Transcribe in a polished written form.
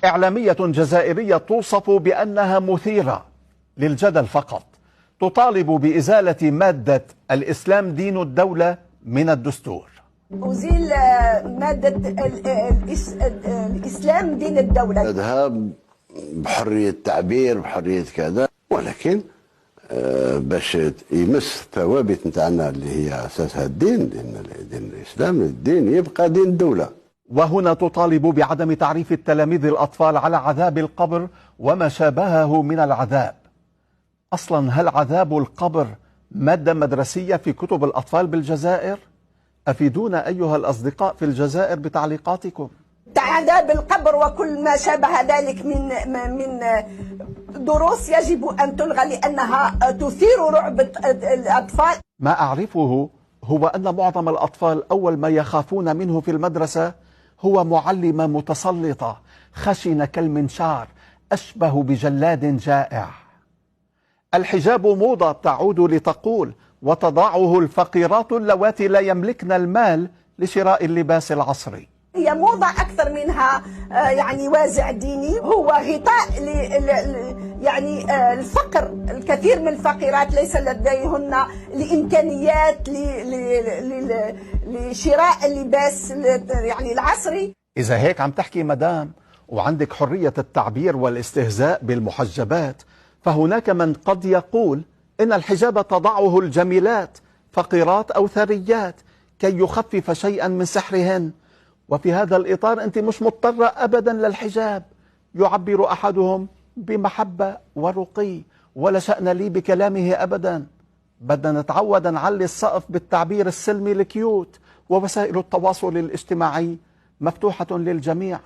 إعلامية جزائرية توصف بأنها مثيرة للجدل فقط، تطالب بإزالة مادة الإسلام دين الدولة من الدستور. أزيل مادة الإسلام دين الدولة. هذا بحرية التعبير، بحرية كذا، ولكن باش يمس الثوابت نتاعنا اللي هي أساسها الدين، دين الإسلام، الدين يبقى دين الدولة. وهنا تطالب بعدم تعريف التلاميذ الأطفال على عذاب القبر وما شابهه من العذاب. أصلا هل عذاب القبر مادة مدرسية في كتب الأطفال بالجزائر؟ أفيدونا أيها الأصدقاء في الجزائر بتعليقاتكم. عذاب القبر وكل ما شابه ذلك من دروس يجب أن تلغى لأنها تثير رعب الأطفال. ما أعرفه هو أن معظم الأطفال أول ما يخافون منه في المدرسة هو معلمة متسلطة خشنة كالمنشار أشبه بجلاد جائع. الحجاب موضة تعود لتقول وتضعه الفقيرات اللواتي لا يملكن المال لشراء اللباس العصري. هي موضة أكثر منها يعني وازع ديني، هو غطاء يعني الفقر. الكثير من الفقيرات ليس لديهن الإمكانيات لشراء اللباس يعني العصري. إذا هيك عم تحكي مدام وعندك حرية التعبير والاستهزاء بالمحجبات، فهناك من قد يقول إن الحجاب تضعه الجميلات فقيرات أو ثريات كي يخفف شيئا من سحرهن. وفي هذا الإطار أنت مش مضطرة أبدا للحجاب. يعبر أحدهم بمحبة ورقي ولا شأن لي بكلامه أبدا. بدنا نتعود نعلي السقف بالتعبير السلمي الكيوت، ووسائل التواصل الاجتماعي مفتوحة للجميع.